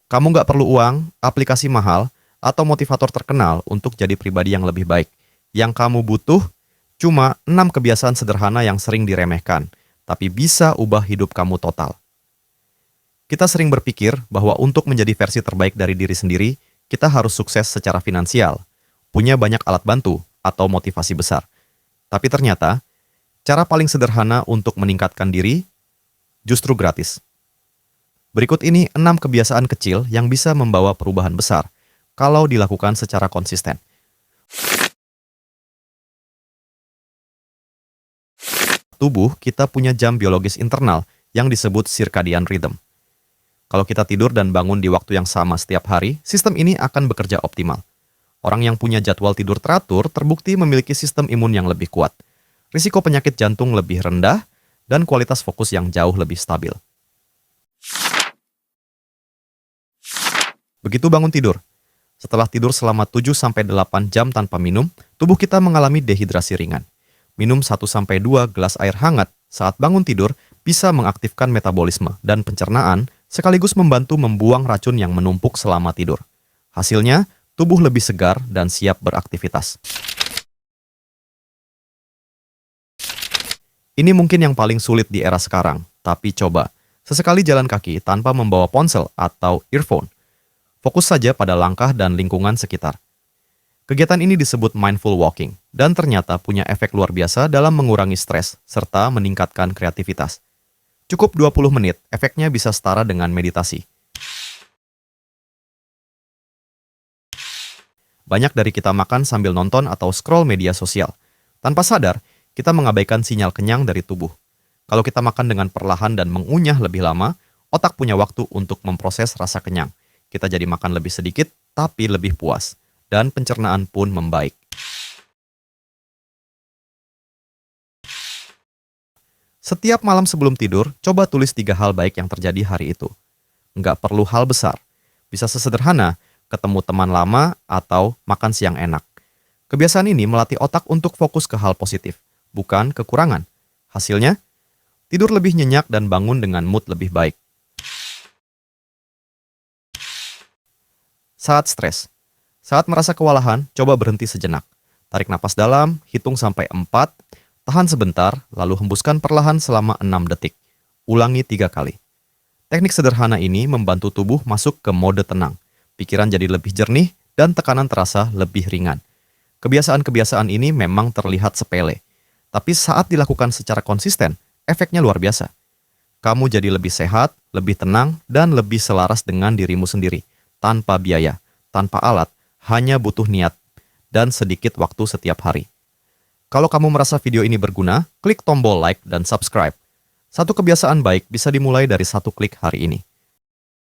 Kamu nggak perlu uang, aplikasi mahal, atau motivator terkenal untuk jadi pribadi yang lebih baik. Yang kamu butuh cuma 6 kebiasaan sederhana yang sering diremehkan, tapi bisa ubah hidup kamu total. Kita sering berpikir bahwa untuk menjadi versi terbaik dari diri sendiri, kita harus sukses secara finansial, punya banyak alat bantu, atau motivasi besar. Tapi ternyata, cara paling sederhana untuk meningkatkan diri justru gratis. Berikut ini 6 kebiasaan kecil yang bisa membawa perubahan besar kalau dilakukan secara konsisten. Tubuh kita punya jam biologis internal yang disebut circadian rhythm. Kalau kita tidur dan bangun di waktu yang sama setiap hari, sistem ini akan bekerja optimal. Orang yang punya jadwal tidur teratur terbukti memiliki sistem imun yang lebih kuat, risiko penyakit jantung lebih rendah, dan kualitas fokus yang jauh lebih stabil. Begitu bangun tidur. Setelah tidur selama 7-8 jam tanpa minum, tubuh kita mengalami dehidrasi ringan. Minum 1-2 gelas air hangat saat bangun tidur bisa mengaktifkan metabolisme dan pencernaan sekaligus membantu membuang racun yang menumpuk selama tidur. Hasilnya, tubuh lebih segar dan siap beraktivitas. Ini mungkin yang paling sulit di era sekarang, tapi coba. Sesekali jalan kaki tanpa membawa ponsel atau earphone. Fokus saja pada langkah dan lingkungan sekitar. Kegiatan ini disebut mindful walking, dan ternyata punya efek luar biasa dalam mengurangi stres serta meningkatkan kreativitas. Cukup 20 menit, efeknya bisa setara dengan meditasi. Banyak dari kita makan sambil nonton atau scroll media sosial. Tanpa sadar, kita mengabaikan sinyal kenyang dari tubuh. Kalau kita makan dengan perlahan dan mengunyah lebih lama, otak punya waktu untuk memproses rasa kenyang. Kita jadi makan lebih sedikit, tapi lebih puas. Dan pencernaan pun membaik. Setiap malam sebelum tidur, coba tulis 3 hal baik yang terjadi hari itu. Nggak perlu hal besar. Bisa sesederhana, ketemu teman lama, atau makan siang enak. Kebiasaan ini melatih otak untuk fokus ke hal positif, bukan kekurangan. Hasilnya, tidur lebih nyenyak dan bangun dengan mood lebih baik. Saat stres. Saat merasa kewalahan, coba berhenti sejenak. Tarik napas dalam, hitung sampai 4, tahan sebentar, lalu hembuskan perlahan selama 6 detik. Ulangi 3 kali. Teknik sederhana ini membantu tubuh masuk ke mode tenang. Pikiran jadi lebih jernih dan tekanan terasa lebih ringan. Kebiasaan-kebiasaan ini memang terlihat sepele, tapi saat dilakukan secara konsisten, efeknya luar biasa. Kamu jadi lebih sehat, lebih tenang, dan lebih selaras dengan dirimu sendiri, tanpa biaya, tanpa alat, hanya butuh niat dan sedikit waktu setiap hari. Kalau kamu merasa video ini berguna, klik tombol like dan subscribe. Satu kebiasaan baik bisa dimulai dari 1 klik hari ini.